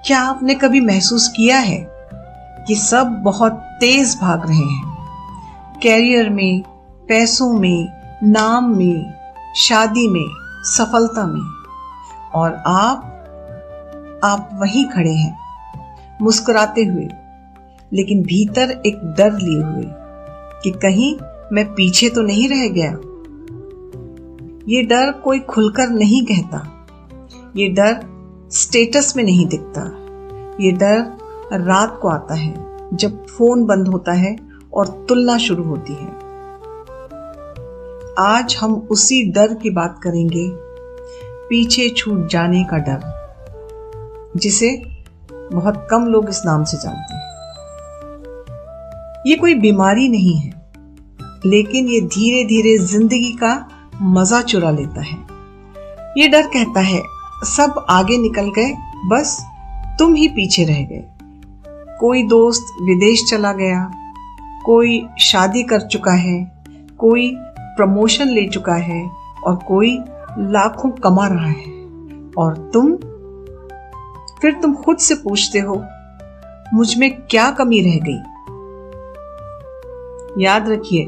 क्या आपने कभी महसूस किया है कि सब बहुत तेज भाग रहे हैं, कैरियर में, पैसों में, नाम में, शादी में, सफलता में, और आप वहीं खड़े हैं मुस्कुराते हुए, लेकिन भीतर एक डर लिए हुए कि कहीं मैं पीछे तो नहीं रह गया। ये डर कोई खुलकर नहीं कहता, ये डर स्टेटस में नहीं दिखता, ये डर रात को आता है जब फोन बंद होता है और तुलना शुरू होती है। आज हम उसी डर की बात करेंगे, पीछे छूट जाने का डर, जिसे बहुत कम लोग इस नाम से जानते हैं। ये कोई बीमारी नहीं है, लेकिन ये धीरे धीरे जिंदगी का मजा चुरा लेता है। ये डर कहता है सब आगे निकल गए, बस तुम ही पीछे रह गए। कोई दोस्त विदेश चला गया, कोई शादी कर चुका है, कोई प्रमोशन ले चुका है और कोई लाखों कमा रहा है, और फिर तुम खुद से पूछते हो मुझ में क्या कमी रह गई। याद रखिए,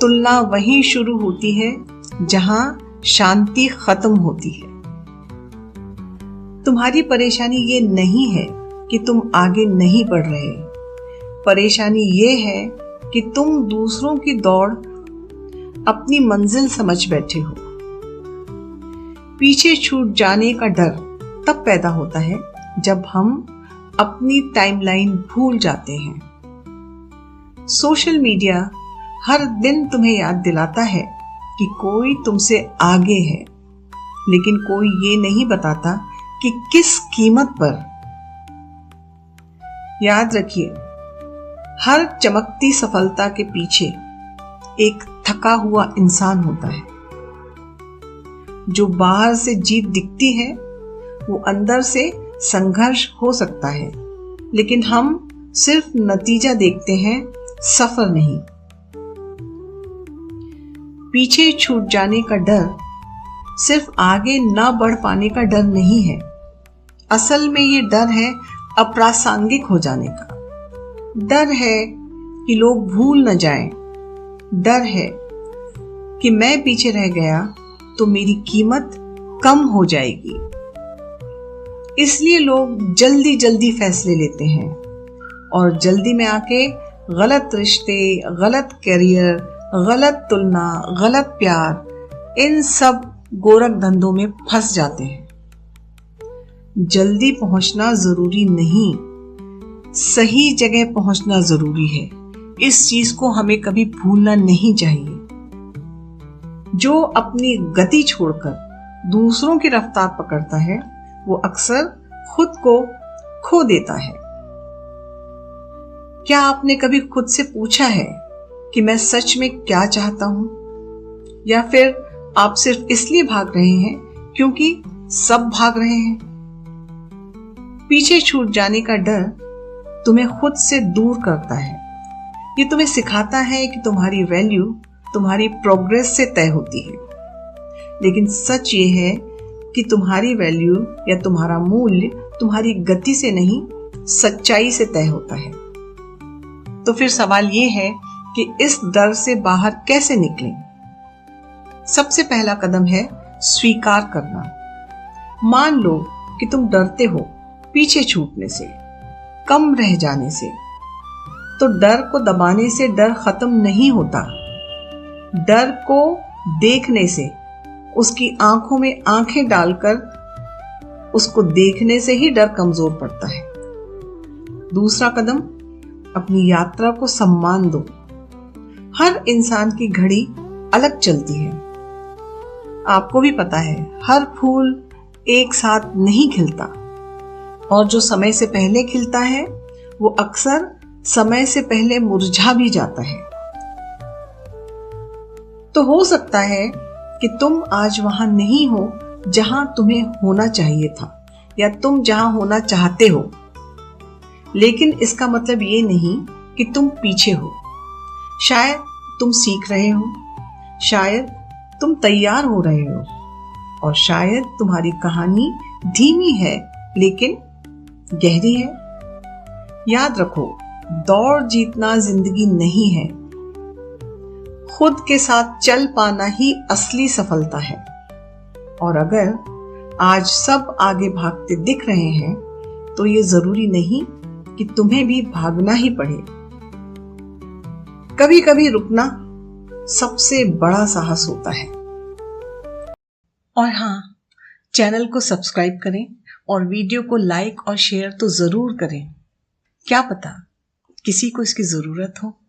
तुलना वहीं शुरू होती है जहां शांति खत्म होती है। तुम्हारी परेशानी ये नहीं है कि तुम आगे नहीं बढ़ रहे, परेशानी ये है कि तुम दूसरों की दौड़ अपनी मंजिल समझ बैठे हो। पीछे छूट जाने का डर तब पैदा होता है जब हम अपनी टाइमलाइन भूल जाते हैं। सोशल मीडिया हर दिन तुम्हें याद दिलाता है कि कोई तुमसे आगे है, लेकिन कोई ये नहीं बताता कि किस कीमत पर। याद रखिए, हर चमकती सफलता के पीछे एक थका हुआ इंसान होता है। जो बाहर से जीत दिखती है, वो अंदर से संघर्ष हो सकता है, लेकिन हम सिर्फ नतीजा देखते हैं, सफर नहीं। पीछे छूट जाने का डर सिर्फ आगे न बढ़ पाने का डर नहीं है। असल में ये डर है अप्रासंगिक हो जाने का। डर है कि लोग भूल न जाएं। डर है कि मैं पीछे रह गया तो मेरी कीमत कम हो जाएगी। इसलिए लोग जल्दी जल्दी फैसले लेते हैं और जल्दी में आके गलत रिश्ते, गलत करियर, गलत तुलना, गलत प्यार, इन सब गोरख धंधों में फंस जाते हैं। जल्दी पहुंचना जरूरी नहीं, सही जगह पहुंचना जरूरी है। इस चीज को हमें कभी भूलना नहीं चाहिए। जो अपनी गति छोड़कर दूसरों की रफ्तार पकड़ता है, वो अक्सर खुद को खो देता है। क्या आपने कभी खुद से पूछा है कि मैं सच में क्या चाहता हूं? या फिर आप सिर्फ इसलिए भाग रहे हैं क्योंकि सब भाग रहे हैं? पीछे छूट जाने का डर तुम्हें खुद से दूर करता है। ये तुम्हें सिखाता है कि तुम्हारी वैल्यू तुम्हारी प्रोग्रेस से तय होती है, लेकिन सच ये है कि तुम्हारी वैल्यू या तुम्हारा मूल्य तुम्हारी गति से नहीं, सच्चाई से तय होता है। तो फिर सवाल ये है कि इस डर से बाहर कैसे निकलें? सबसे पहला कदम है स्वीकार करना। मान लो कि तुम डरते हो पीछे छूटने से, कम रह जाने से। तो डर को दबाने से डर खत्म नहीं होता। डर को देखने से, उसकी आंखों में आंखें डालकर उसको देखने से ही डर कमजोर पड़ता है। दूसरा कदम, अपनी यात्रा को सम्मान दो। हर इंसान की घड़ी अलग चलती है। आपको भी पता है, हर फूल एक साथ नहीं खिलता, और जो समय से पहले खिलता है वो अक्सर समय से पहले मुरझा भी जाता है। तो हो सकता है कि तुम आज वहां नहीं हो जहां तुम्हें होना चाहिए था, या तुम जहां होना चाहते हो, लेकिन इसका मतलब ये नहीं कि तुम पीछे हो। शायद तुम सीख रहे हो, शायद तुम तैयार हो रहे हो, और शायद तुम्हारी कहानी धीमी है लेकिन गहरी है। याद रखो, दौड़ जीतना जिंदगी नहीं है, खुद के साथ चल पाना ही असली सफलता है। और अगर आज सब आगे भागते दिख रहे हैं तो ये जरूरी नहीं कि तुम्हें भी भागना ही पड़े। कभी कभी रुकना सबसे बड़ा साहस होता है। और हाँ, चैनल को सब्सक्राइब करें और वीडियो को लाइक और शेयर तो जरूर करें। क्या पता किसी को इसकी जरूरत हो।